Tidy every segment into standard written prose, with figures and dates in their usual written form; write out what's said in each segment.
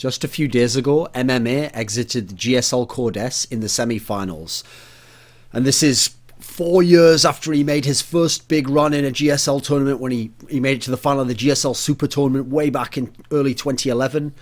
Just a few days ago, MMA exited the GSL Korea in the semi-finals. And this is 4 years after he made his first big run in a GSL tournament when he made it to the final of the GSL Super Tournament way back in early 2011.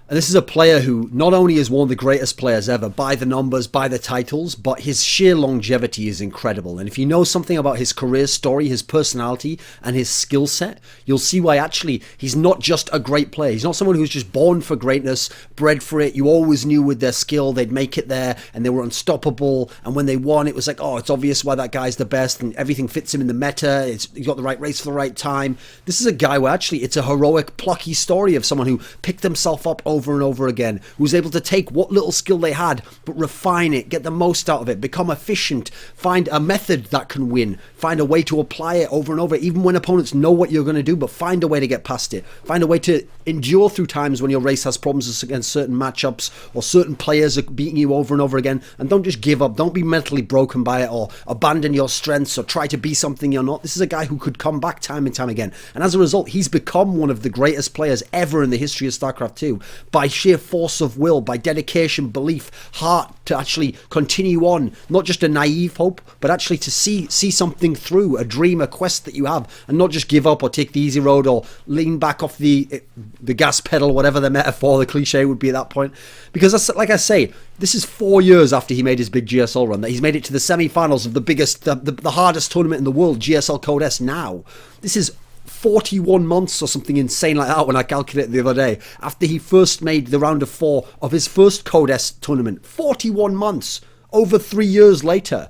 And this is a player who not only is one of the greatest players ever by the numbers, by the titles, but his sheer longevity is incredible. And if you know something about his career story, his personality, and his skill set, you'll see why actually he's not just a great player. He's not someone who's just born for greatness, bred for it. You always knew with their skill they'd make it there and they were unstoppable. And when they won, it was like, oh, it's obvious why that guy's the best and everything fits him in the meta. He's got the right race for the right time. This is a guy where actually it's a heroic, plucky story of someone who picked himself up over and over again, who was able to take what little skill they had, but refine it, get the most out of it, become efficient, find a method that can win, find a way to apply it over and over, even when opponents know what you're going to do, but find a way to get past it, find a way to endure through times when your race has problems against certain matchups or certain players are beating you over and over again, and don't just give up, don't be mentally broken by it or abandon your strengths or try to be something you're not. This is a guy who could come back time and time again, and as a result, he's become one of the greatest players ever in the history of StarCraft 2 by sheer force of will, by dedication, belief, heart to actually continue on, not just a naive hope, but actually to see something through, a dream, a quest that you have, and not just give up or take the easy road or lean back off the gas pedal, whatever the metaphor, the cliche would be at that point. Because that's, like I say, this is 4 years after he made his big GSL run, that he's made it to the semi-finals of the biggest, the hardest tournament in the world, GSL Korea now. This is 41 months or something insane like that when I calculated the other day, after he first made the round of 4 of his first Code tournament. 41 months, over 3 years later.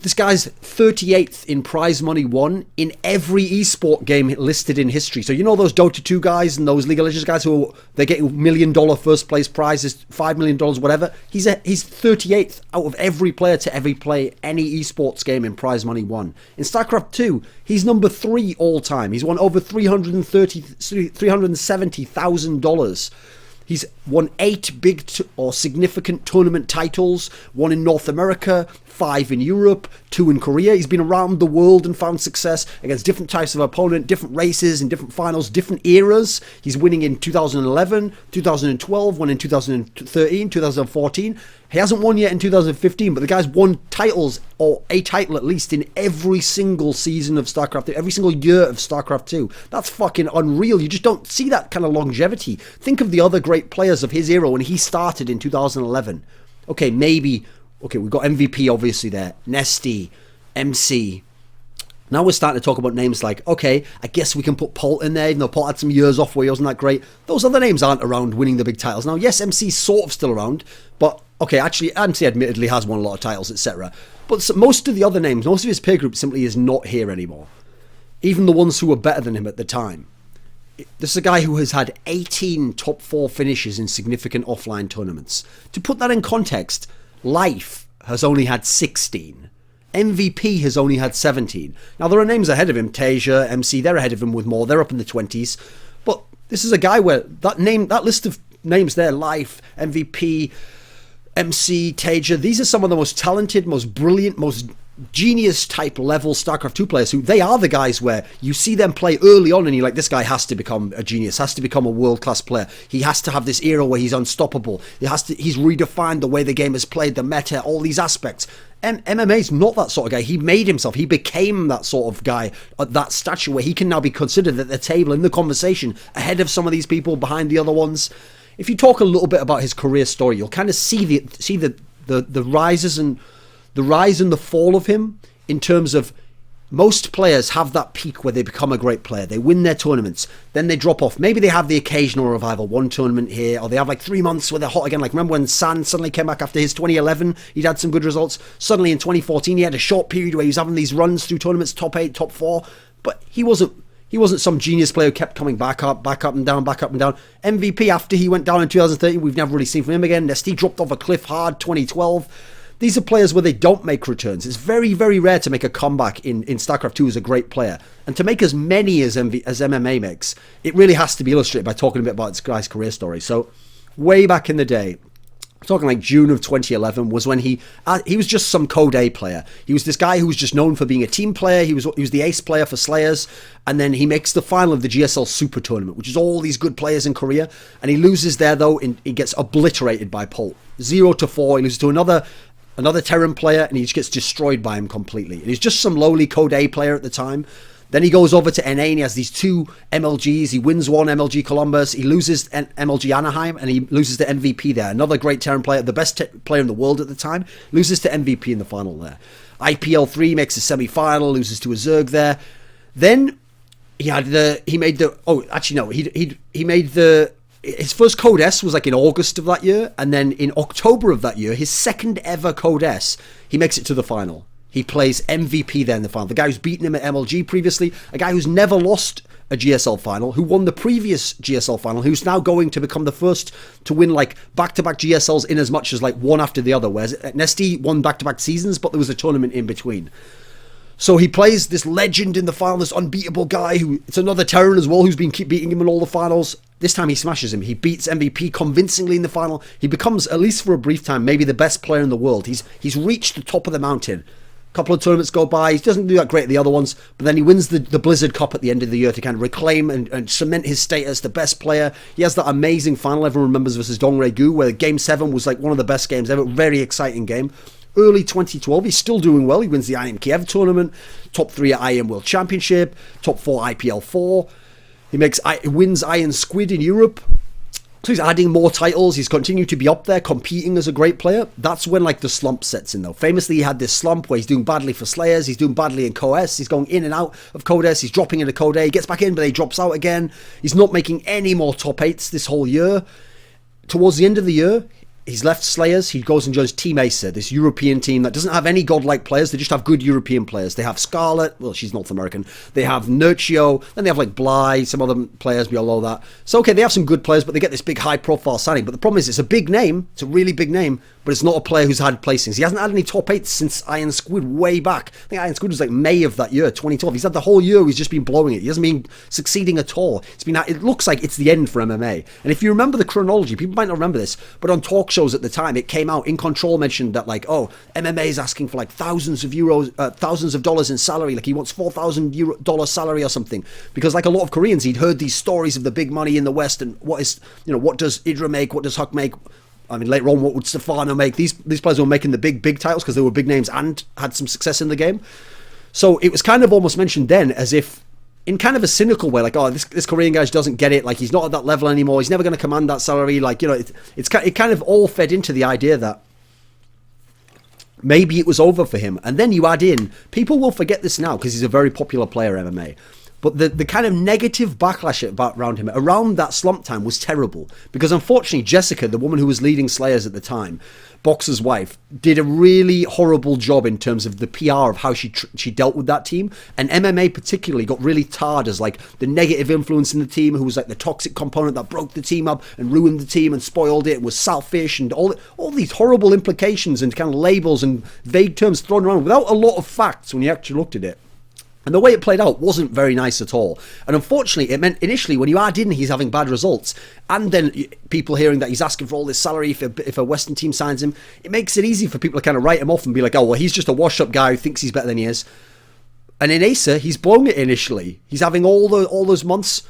This guy's 38th in prize money won in every esport game listed in history. So you know those Dota 2 guys and those League of Legends guys who they get $1 million first place prizes, $5 million, whatever. He's 38th out of every player to ever play any esports game in prize money won. In StarCraft 2, he's number 3 all time. He's won over $370,000. He's won 8 big or significant tournament titles, 1 in North America, 5 in Europe, 2 in Korea. He's been around the world and found success against different types of opponent, different races in different finals, different eras. He's winning in 2011, 2012, won in 2013, 2014. He hasn't won yet in 2015, but the guy's won titles, or a title at least, in every single season of StarCraft 2, every single year of StarCraft 2. That's fucking unreal. You just don't see that kind of longevity. Think of the other great players of his era when he started in 2011. Okay, we've got MVP obviously there, Nesty, MC. Now we're starting to talk about names like, okay, I guess we can put Polt in there, even though Polt had some years off where he wasn't that great. Those other names aren't around winning the big titles. Now, yes, MC's sort of still around, but okay, actually, MC admittedly has won a lot of titles, etc. But most of the other names, most of his peer group simply is not here anymore. Even the ones who were better than him at the time. This is a guy who has had 18 top 4 finishes in significant offline tournaments. To put that in context, Life has only had 16. MVP has only had 17. Now, there are names ahead of him, Tasia, MC, they're ahead of him with more. They're up in the 20s. But this is a guy where that list of names there, Life, MVP, MC, Tasia, these are some of the most talented, most brilliant, most genius type level StarCraft 2 players who they are the guys where you see them play early on and you're like, this guy has to become a genius, has to become a world-class player. He has to have this era where he's unstoppable. He's redefined the way the game is played, the meta, all these aspects. MMA's not that sort of guy. He made himself. He became that sort of guy at that stature where he can now be considered at the table in the conversation ahead of some of these people, behind the other ones. If you talk a little bit about his career story, you'll kind of see the rises and the rise and the fall of him in terms of most players have that peak where they become a great player. They win their tournaments, then they drop off. Maybe they have the occasional revival, one tournament here, or they have like 3 months where they're hot again. Like remember when San suddenly came back after his 2011, he'd had some good results. Suddenly in 2014, he had a short period where he was having these runs through tournaments, top 8, top 4, but he wasn't some genius player who kept coming back up and down, back up and down. MVP after he went down in 2013, we've never really seen from him again. Nesty dropped off a cliff hard 2012. These are players where they don't make returns. It's very, very rare to make a comeback in StarCraft 2 as a great player. And to make as many as MMA makes, it really has to be illustrated by talking a bit about this guy's career story. So, way back in the day, talking like June of 2011, was when he was just some Code A player. He was this guy who was just known for being a team player. He was the ace player for Slayers, and then he makes the final of the GSL Super Tournament, which is all these good players in Korea, and he loses there though, and he gets obliterated by Polt. 0-4, he loses to another Terran player, and he just gets destroyed by him completely. And he's just some lowly Code A player at the time. Then he goes over to NA and he has these 2 MLGs. He wins one MLG Columbus. He loses MLG Anaheim and he loses to MVP there. Another great Terran player, the best player in the world at the time, loses to MVP in the final there. IPL 3 makes a semi-final, loses to a Zerg there. Then his first Code S was like in August of that year, and then in October of that year, his second ever Code S, he makes it to the final. He plays MVP there in the final. The guy who's beaten him at MLG previously, a guy who's never lost a GSL final, who won the previous GSL final, who's now going to become the first to win like back-to-back GSLs in as much as like one after the other, whereas Nesty won back-to-back seasons, but there was a tournament in between. So he plays this legend in the final, this unbeatable guy who, it's another Terran as well, who's been keep beating him in all the finals. This time he smashes him. He beats MVP convincingly in the final. He becomes, at least for a brief time, maybe the best player in the world. He's reached the top of the mountain. Couple of tournaments go by. He doesn't do that great at the other ones, but then he wins the Blizzard Cup at the end of the year to kind of reclaim and cement his status, the best player. He has that amazing final everyone remembers versus Dongre Gu, where Game 7 was like one of the best games ever. Very exciting game. Early 2012, he's still doing well. He wins the IM Kiev tournament, top 3 at IM World Championship, top 4 IPL 4. He wins Iron Squid in Europe. So he's adding more titles. He's continued to be up there, competing as a great player. That's when like the slump sets in though. Famously, he had this slump where he's doing badly for Slayers. He's doing badly in Co-S. He's going in and out of Code-S. He's dropping into Code A. He gets back in, but then he drops out again. He's not making any more top 8s this whole year. Towards the end of the year, he's left Slayers. He goes and joins Team Acer, this European team that doesn't have any godlike players. They just have good European players. They have Scarlet. Well, she's North American. They have Nurchio. Then they have like Bly, some other players. We all know that. So, okay, they have some good players, but they get this big high-profile signing. But the problem is it's a big name. It's a really big name, but it's not a player who's had placings. He hasn't had any top 8s since Iron Squid way back. I think Iron Squid was like May of that year, 2012. He's had the whole year. He's just been blowing it. He hasn't been succeeding at all. It looks like it's the end for MMA. And if you remember the chronology, people might not remember this, but on talk shows at the time, it came out. In Control mentioned that like, oh, MMA is asking for like thousands of dollars in salary. Like he wants $4,000 salary or something. Because like a lot of Koreans, he'd heard these stories of the big money in the West and what does Idra make? What does Huck make? I mean, later on, what would Stefano make? These players were making the big titles because they were big names and had some success in the game. So it was kind of almost mentioned then as if in kind of a cynical way, like, oh, this Korean guy doesn't get it. Like, he's not at that level anymore. He's never going to command that salary. Like, it kind of all fed into the idea that maybe it was over for him. And then you add in, people will forget this now because he's a very popular player, MMA. But the kind of negative backlash around him, around that slump time, was terrible. Because unfortunately, Jessica, the woman who was leading Slayers at the time, Boxer's wife, did a really horrible job in terms of the PR of how she dealt with that team. And MMA particularly got really tarred as like the negative influence in the team, who was like the toxic component that broke the team up and ruined the team and spoiled it and was selfish and all these horrible implications and kind of labels and vague terms thrown around without a lot of facts when you actually looked at it. And the way it played out wasn't very nice at all. And unfortunately, it meant initially when you add in he's having bad results, and then people hearing that he's asking for all this salary if a Western team signs him, it makes it easy for people to kind of write him off and be like, oh, well, he's just a wash-up guy who thinks he's better than he is. And in Acer, he's blown it initially. He's having all those months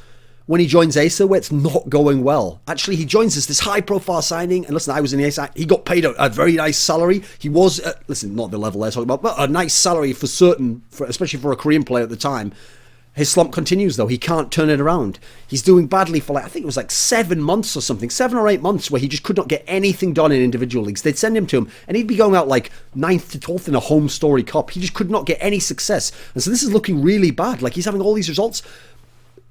when he joins Acer where it's not going well. Actually, he joins us, this high-profile signing, and listen, I was in the Acer, he got paid a very nice salary. He was, not the level they're talking about, but a nice salary for certain, especially for a Korean player at the time. His slump continues, though. He can't turn it around. He's doing badly for, I think it was 7 months or something, 7 or 8 months, where he just could not get anything done in individual leagues. They'd send him to him, and he'd be going out 9th to 12th in a home story cup. He just could not get any success. And so this is looking really bad. He's having all these results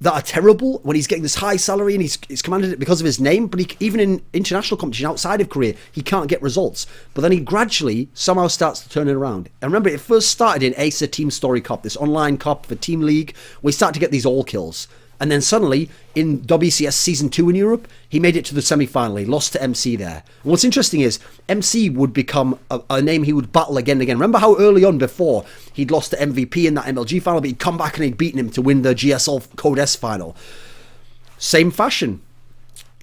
that are terrible when he's getting this high salary and he's commanded it because of his name, but even in international competition outside of Korea, he can't get results. But then he gradually somehow starts to turn it around. And remember, it first started in Acer Team Story Cup, this online cup for Team League, where he started to get these all kills. And then suddenly, in WCS Season 2 in Europe, he made it to the semi-final. He lost to MC there. And what's interesting is, MC would become a name he would battle again and again. Remember how early on before, he'd lost to MVP in that MLG final, but he'd come back and he'd beaten him to win the GSL Code S final. Same fashion.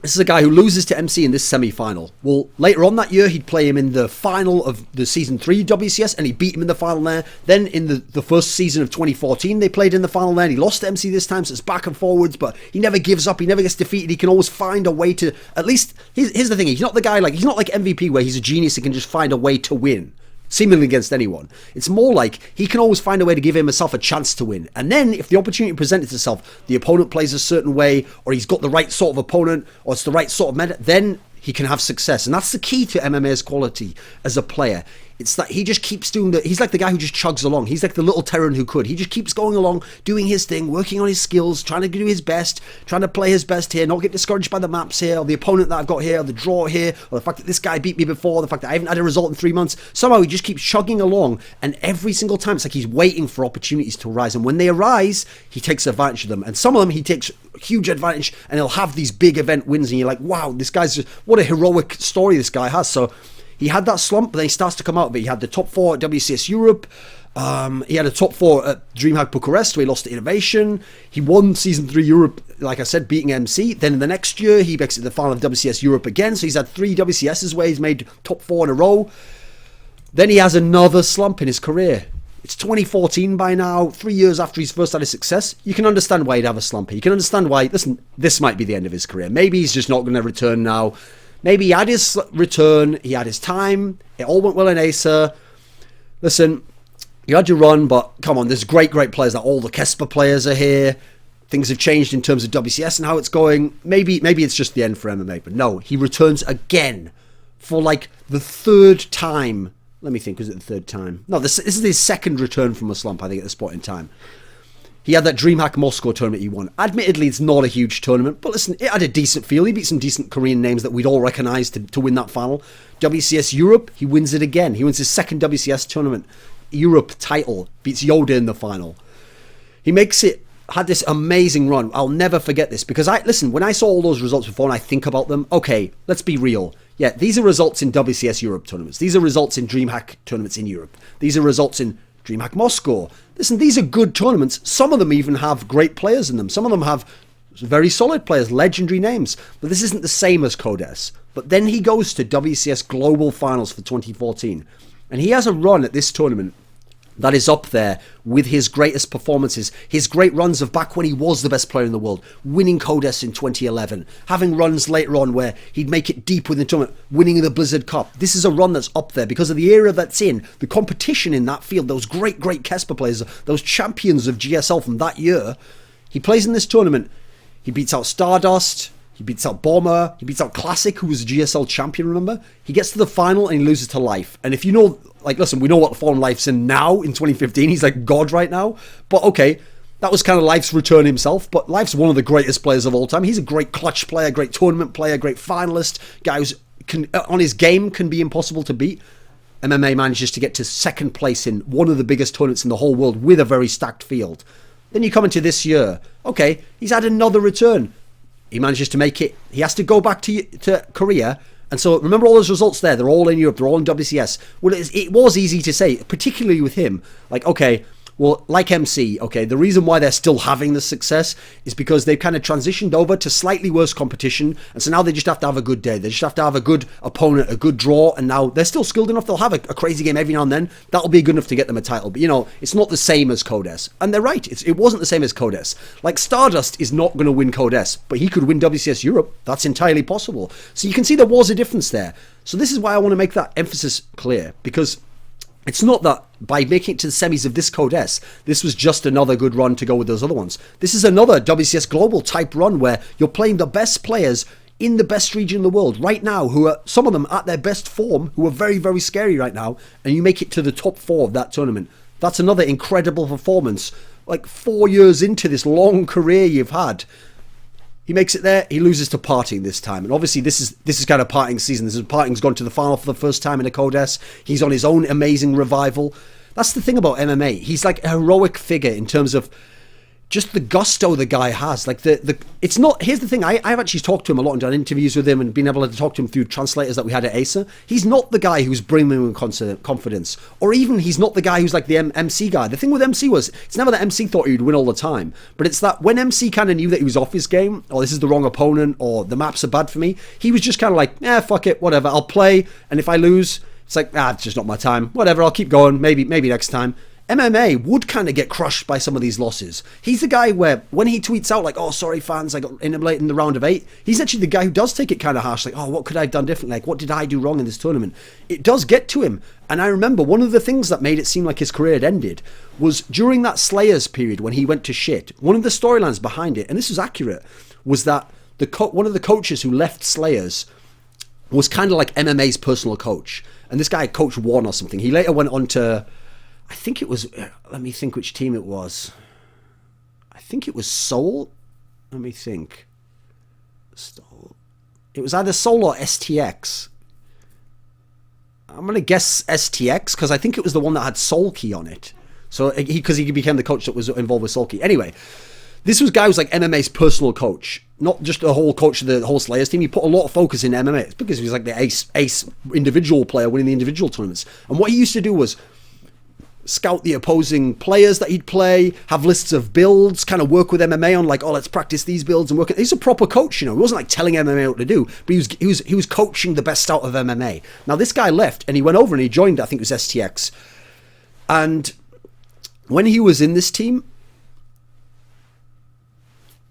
This is a guy who loses to MC in this semi-final. Well, later on that year, he'd play him in the final of the Season 3 WCS, and he beat him in the final there. Then in the first season of 2014, they played in the final there, and he lost to MC this time, so it's back and forwards, but he never gives up, he never gets defeated, he can always find a way to, at least, here's the thing, he's not the guy, he's not like MVP where he's a genius and can just find a way to win, seemingly against anyone. It's more like he can always find a way to give himself a chance to win. And then if the opportunity presents itself, the opponent plays a certain way, or he's got the right sort of opponent, or it's the right sort of meta, then he can have success. And that's the key to MMA's quality as a player. It's that he just keeps doing he's like the guy who just chugs along. He's like the little Thorin who could. He just keeps going along, doing his thing, working on his skills, trying to do his best, trying to play his best here, not get discouraged by the maps here, or the opponent that I've got here, or the draw here, or the fact that this guy beat me before, the fact that I haven't had a result in 3 months. Somehow he just keeps chugging along, and every single time it's like he's waiting for opportunities to arise. And when they arise, he takes advantage of them. And some of them he takes huge advantage, and he'll have these big event wins, and you're like, wow, this guy's just, what a heroic story this guy has. So he had that slump, but then he starts to come out of it. He had the top 4 at WCS Europe. He had a top 4 at DreamHack Bucharest, where he lost to Innovation. He won Season 3 Europe, like I said, beating MC. Then in the next year, he makes it to the final of WCS Europe again. So he's had 3 WCSs where he's made top 4 in a row. Then he has another slump in his career. It's 2014 by now, 3 years after he's first had a success. You can understand why he'd have a slump. You can understand why, listen, this might be the end of his career. Maybe he's just not going to return now. Maybe he had his return, he had his time, it all went well in Acer. Listen, you had your run, but come on, there's great players. Like all the Kesper players are here. Things have changed in terms of WCS and how it's going. Maybe it's just the end for MMA, but no, he returns again for like the 3rd time. Let me think, was it the 3rd time? No, this is his 2nd return from a slump, I think, at this point in time. He had that DreamHack Moscow tournament he won. Admittedly, it's not a huge tournament, but listen, it had a decent feel. He beat some decent Korean names that we'd all recognise to win that final. WCS Europe, he wins it again. He wins his 2nd WCS tournament Europe title, beats Yoda in the final. He had this amazing run. I'll never forget this, because when I saw all those results before and I think about them, okay, let's be real. Yeah, these are results in WCS Europe tournaments. These are results in DreamHack tournaments in Europe. These are results in DreamHack Moscow. Listen, these are good tournaments. Some of them even have great players in them. Some of them have very solid players, legendary names. But this isn't the same as Codes. But then he goes to WCS Global Finals for 2014. And he has a run at this tournament that is up there with his greatest performances, his great runs of back when he was the best player in the world, winning Codes in 2011, having runs later on where he'd make it deep within the tournament, winning the Blizzard Cup. This is a run that's up there because of the era that's in, the competition in that field, those great Kesper players, those champions of GSL from that year. He plays in this tournament. He beats out Stardust, he beats out Bomber, he beats out Classic, who was a GSL champion, remember? He gets to the final and he loses to Life. And if you know, listen, we know what form Life's in now in 2015. He's like God right now. But okay, that was kind of Life's return himself. But Life's one of the greatest players of all time. He's a great clutch player, great tournament player, great finalist. Guy who's on his game can be impossible to beat. MMA manages to get to 2nd place in one of the biggest tournaments in the whole world with a very stacked field. Then you come into this year. Okay, he's had another return. He manages to make it. He has to go back to Korea. And so remember all those results there. They're all in Europe. They're all in WCS. Well, it was easy to say, particularly with him. Like, okay, well, like MC, okay, the reason why they're still having the success is because they've kind of transitioned over to slightly worse competition. And so now they just have to have a good day. They just have to have a good opponent, a good draw. And now they're still skilled enough. They'll have a crazy game every now and then. That'll be good enough to get them a title. But, it's not the same as Codes. And they're right. It wasn't the same as Codes. Like, Stardust is not going to win Codes, but he could win WCS Europe. That's entirely possible. So you can see there was a difference there. So this is why I want to make that emphasis clear, because it's not that by making it to the semis of this Codes, this was just another good run to go with those other ones. This is another WCS Global type run where you're playing the best players in the best region in the world right now, who are, some of them at their best form, who are very, very scary right now, and you make it to the top 4 of that tournament. That's another incredible performance. Like 4 years into this long career you've had, he makes it there. He loses to Parting this time, and obviously this is kind of Parting's season. Parting's gone to the final for the first time in a Codes. He's on his own amazing revival. That's the thing about MMA. He's like a heroic figure in terms of just the gusto the guy has. Like it's not. Here's the thing. I've actually talked to him a lot and done interviews with him and been able to talk to him through translators that we had at Acer. He's not the guy who's bringing with confidence, or even he's not the guy who's like the MC guy. The thing with MC was it's never that MC thought he'd win all the time, but it's that when MC kind of knew that he was off his game, or this is the wrong opponent, or the maps are bad for me, he was just kind of like, fuck it, whatever. I'll play, and if I lose, it's like, it's just not my time. Whatever, I'll keep going. Maybe next time. MMA would kind of get crushed by some of these losses. He's the guy where when he tweets out like, sorry fans, I got eliminated in the round of 8, he's actually the guy who does take it kind of harsh, like, what could I have done differently? Like, what did I do wrong in this tournament? It does get to him. And I remember one of the things that made it seem like his career had ended was during that Slayers period when he went to shit. One of the storylines behind it, and this was accurate, was that one of the coaches who left Slayers was kind of like MMA's personal coach. And this guy, Coach One or something, he later went on to, I think it was, let me think which team it was. I think it was Seoul. Let me think. It was either Seoul or STX. I'm going to guess STX because I think it was the one that had Soul Key on it. So because he became the coach that was involved with Soul Key. Anyway, this was a guy who was like MMA's personal coach, not just the whole coach of the whole Slayers team. He put a lot of focus in MMA. It's because he was like the ace individual player winning the individual tournaments. And what he used to do was scout the opposing players that he'd play, have lists of builds, kind of work with MMA on like, let's practice these builds and work. He's a proper coach, He wasn't like telling MMA what to do, but he was coaching the best out of MMA. Now this guy left and he went over and he joined, I think it was STX. And when he was in this team,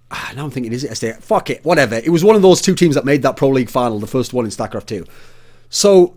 I don't think it is STX. Fuck it, whatever. It was one of those two teams that made that Pro League final, the first one in StarCraft 2. So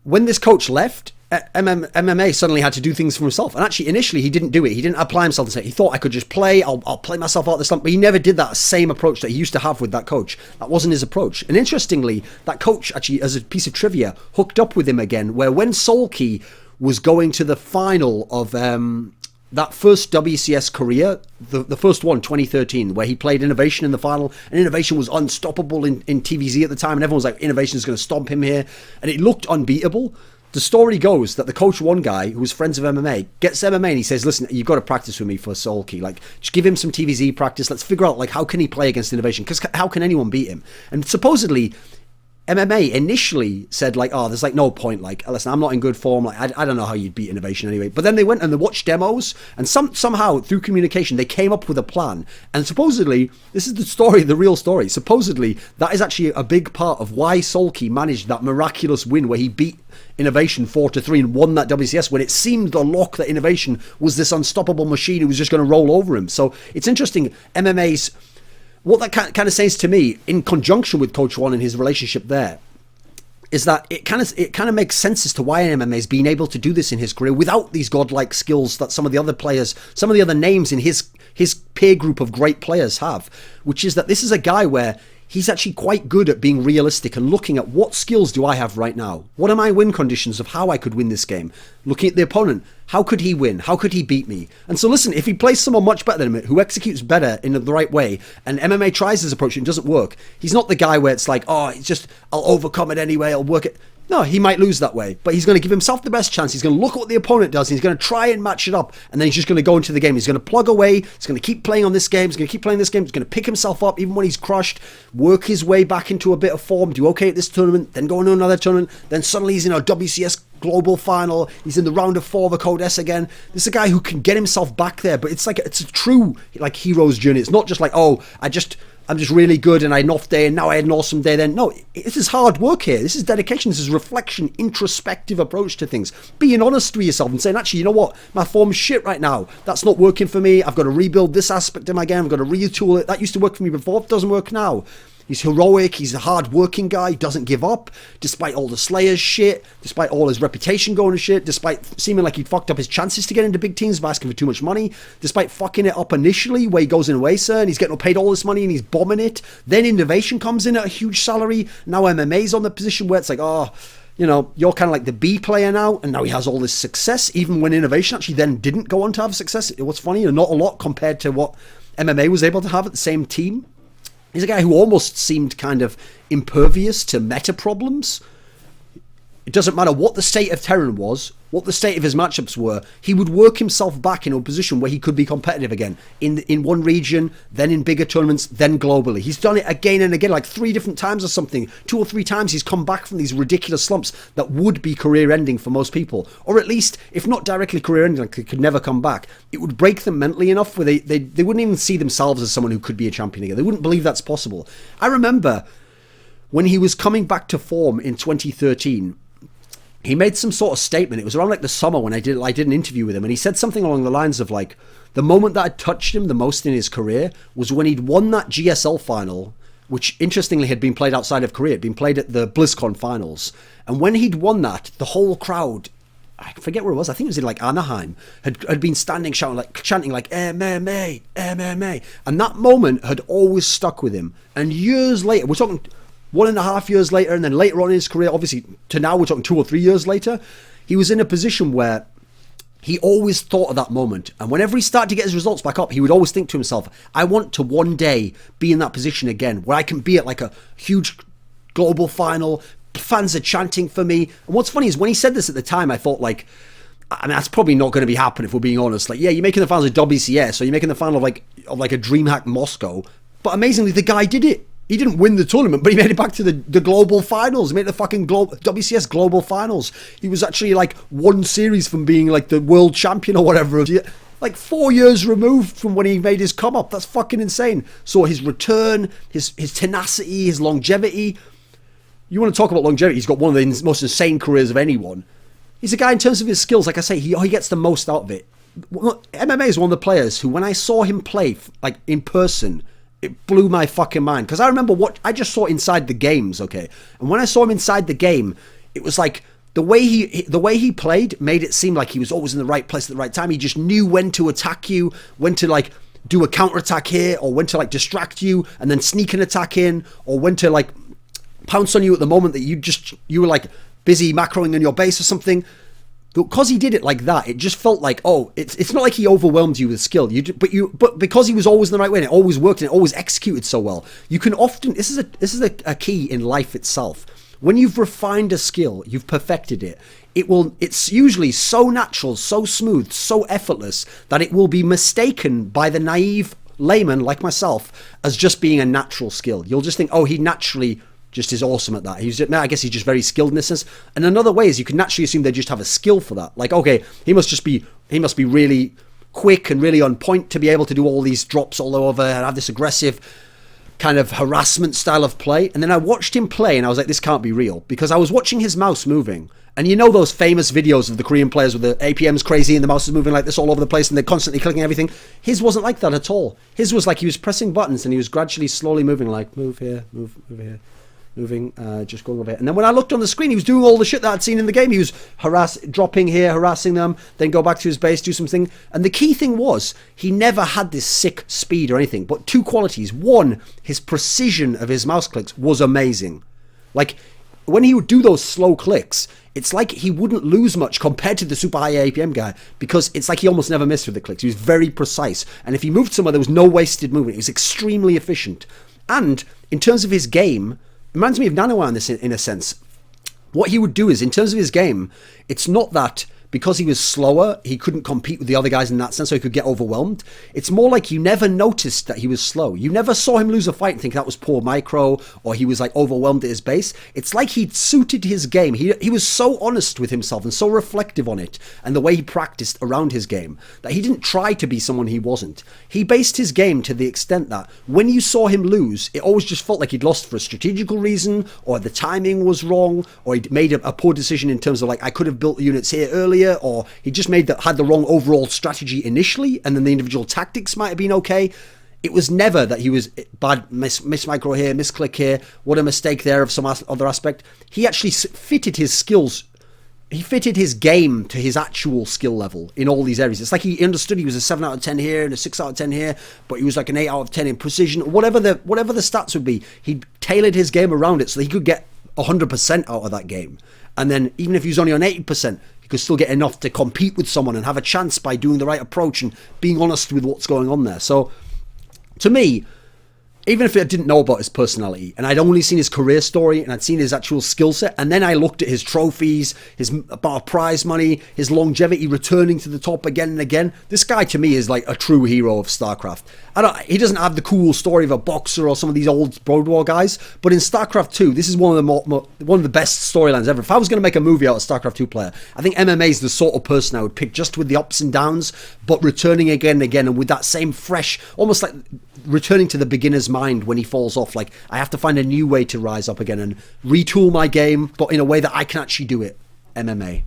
when this coach left, MMA suddenly had to do things for himself. And actually, initially, he didn't do it. He didn't apply himself and say, he thought I could just play, I'll play myself out of the slump. But he never did that same approach that he used to have with that coach. That wasn't his approach. And interestingly, that coach actually, as a piece of trivia, hooked up with him again, where when Soul Key was going to the final of that first WCS Korea, the first one, 2013, where he played Innovation in the final, and Innovation was unstoppable in TVZ at the time, and everyone was like, Innovation is going to stomp him here. And it looked unbeatable. The story goes that the Coach One guy, who was friends of MMA, gets MMA and he says, listen, you've got to practice with me for Soul Key. Like, just give him some TVZ practice. Let's figure out, like, how can he play against Innovation? Because how can anyone beat him? And supposedly, MMA initially said, like, there's, like, no point. Like, listen, I'm not in good form. Like, I don't know how you'd beat Innovation anyway. But then they went and they watched demos, and somehow, through communication, they came up with a plan. And supposedly, this is the story, the real story. Supposedly, that is actually a big part of why Soul Key managed that miraculous win where he beat Innovation 4-3 and won that WCS when it seemed the lock that Innovation was this unstoppable machine who was just going to roll over him. So it's interesting, MMA's, what that kind of says to me, in conjunction with Coach One and his relationship there, is that it kind of makes sense as to why MMA's been able to do this in his career without these godlike skills that some of the other players, some of the other names in his peer group of great players have, which is that this is a guy where he's actually quite good at being realistic and looking at what skills do I have right now? What are my win conditions of how I could win this game? Looking at the opponent, how could he win? How could he beat me? And so listen, if he plays someone much better than him, who executes better in the right way, and MMA tries his approach and it doesn't work, he's not the guy where it's like, it's just, I'll overcome it anyway, I'll work it. No, he might lose that way, but he's going to give himself the best chance. He's going to look at what the opponent does. He's going to try and match it up, and then he's just going to go into the game. He's going to plug away. He's going to keep playing on this game. He's going to keep playing this game. He's going to pick himself up even when he's crushed, work his way back into a bit of form, do okay at this tournament, then go into another tournament. Then suddenly he's in a WCS global final. He's in the round of 4 of a Code S again. This is a guy who can get himself back there, but it's a true like hero's journey. It's not just like, I'm just really good and I had an off day and now I had an awesome day then. No, this is hard work here. This is dedication. This is reflection, introspective approach to things. Being honest with yourself and saying, actually, you know what? My form's shit right now. That's not working for me. I've got to rebuild this aspect of my game. I've got to retool it. That used to work for me before. It doesn't work now. He's heroic. He's a hard-working guy. He doesn't give up, despite all the Slayers shit, despite all his reputation going to shit, despite seeming like he'd fucked up his chances to get into big teams by asking for too much money, despite fucking it up initially where he goes in away, sir, and he's getting paid all this money and he's bombing it. Then Innovation comes in at a huge salary. Now MMA's on the position where it's like, you're kind of like the B player now, and now he has all this success, even when Innovation actually then didn't go on to have success. What's funny, not a lot compared to what MMA was able to have at the same team. He's a guy who almost seemed kind of impervious to meta problems. it doesn't matter what the state of Thorin was, what the state of his matchups were, he would work himself back into a position where he could be competitive again in one region, then in bigger tournaments, then globally. He's done it again and again, like 3 different times or something. 2 or 3 times he's come back from these ridiculous slumps that would be career-ending for most people. Or at least, if not directly career-ending, like they could never come back, it would break them mentally enough where they wouldn't even see themselves as someone who could be a champion again. They wouldn't believe that's possible. I remember when he was coming back to form in 2013, he made some sort of statement. It was around like the summer when I did an interview with him, and he said something along the lines of like, the moment that had touched him the most in his career was when he'd won that GSL final, which interestingly had been played outside of Korea. It'd been played at the BlizzCon finals. And when he'd won that, the whole crowd, I forget where it was, I think it was in like Anaheim, had been standing chanting like MMA, MMA. And that moment had always stuck with him. And years later, we're talking 1.5 years later, and then later on in his career, obviously to now we're talking 2 or 3 years later, he was in a position where he always thought of that moment. And whenever he started to get his results back up, he would always think to himself, I want to one day be in that position again, where I can be at like a huge global final, fans are chanting for me. And what's funny is when he said this at the time, I thought like, I mean, that's probably not going to be happening if we're being honest. Like, yeah, you're making the finals of WCS, or you're making the final of like a DreamHack Moscow. But amazingly, the guy did it. He didn't win the tournament, but he made it back to the global finals. He made the fucking WCS global finals. He was actually like 1 series from being like the world champion or whatever. Like 4 years removed from when he made his come up. That's fucking insane. So his return, his tenacity, his longevity. You want to talk about longevity? He's got one of the most insane careers of anyone. He's a guy in terms of his skills, like I say, he gets the most out of it. MMA is one of the players who, when I saw him play like in person, it blew my fucking mind. Because I remember I just saw inside the games, okay? And when I saw him inside the game, it was like the way he played made it seem like he was always in the right place at the right time. He just knew when to attack you, when to like do a counterattack here, or when to like distract you and then sneak an attack in, or when to like pounce on you at the moment that you were like busy macroing on your base or something. Because he did it like that, it just felt like, oh, it's not like he overwhelmed you with skill. But because he was always in the right way and it always worked and it always executed so well, you can often, this is a key in life itself. When you've refined a skill, you've perfected it, it's usually so natural, so smooth, so effortless that it will be mistaken by the naive layman like myself as just being a natural skill. You'll just think, oh, he naturally just is awesome at that. I guess he's just very skilled in this sense. And another way is you can naturally assume they just have a skill for that. Like, okay, he must be really quick and really on point to be able to do all these drops all over and have this aggressive kind of harassment style of play. And then I watched him play and I was like, this can't be real, because I was watching his mouse moving. And you know those famous videos of the Korean players with the APM's crazy and the mouse is moving like this all over the place and they're constantly clicking everything. His wasn't like that at all. His was like he was pressing buttons and he was gradually, slowly moving, like move here, move over here. Moving, just going over here. And then when I looked on the screen, he was doing all the shit that I'd seen in the game. He was dropping here, harassing them, then go back to his base, do something. And the key thing was, he never had this sick speed or anything, but 2 qualities. One, his precision of his mouse clicks was amazing. Like, when he would do those slow clicks, it's like he wouldn't lose much compared to the super high APM guy, because it's like he almost never missed with the clicks. He was very precise. And if he moved somewhere, there was no wasted movement. He was extremely efficient. And in terms of his game, it reminds me of Nanoa in a sense. What he would do is, in terms of his game, it's not that because he was slower, he couldn't compete with the other guys in that sense, so he could get overwhelmed. It's more like you never noticed that he was slow. You never saw him lose a fight and think that was poor micro, or he was like overwhelmed at his base. It's like he'd suited his game. He was so honest with himself and so reflective on it, and the way he practiced around his game, that he didn't try to be someone he wasn't. He based his game to the extent that when you saw him lose, it always just felt like he'd lost for a strategical reason, or the timing was wrong, or he'd made a poor decision in terms of like, I could have built units here earlier, or he just had the wrong overall strategy initially, and then the individual tactics might have been okay. It was never that he was bad, miss micro here, misclick here, what a mistake there of some other aspect. He actually fitted his skills, he fitted his game to his actual skill level in all these areas. It's like he understood he was a 7 out of 10 here and a 6 out of 10 here, but he was like an 8 out of 10 in precision, whatever the stats would be. He tailored his game around it so that he could get 100% out of that game. And then even if he was only on 80%, he could still get enough to compete with someone and have a chance by doing the right approach and being honest with what's going on there. So to me, even if I didn't know about his personality and I'd only seen his career story and I'd seen his actual skill set, and then I looked at his trophies, his bar prize money, his longevity returning to the top again and again, this guy to me is like a true hero of StarCraft. He doesn't have the cool story of a boxer or some of these old Broad War guys, but in StarCraft 2, this is one of the best storylines ever. If I was going to make a movie out of StarCraft 2 player, I think MMA is the sort of person I would pick, just with the ups and downs, but returning again and again, and with that same fresh, almost like returning to the beginner's mind when he falls off. Like, I have to find a new way to rise up again and retool my game, but in a way that I can actually do it. MMA.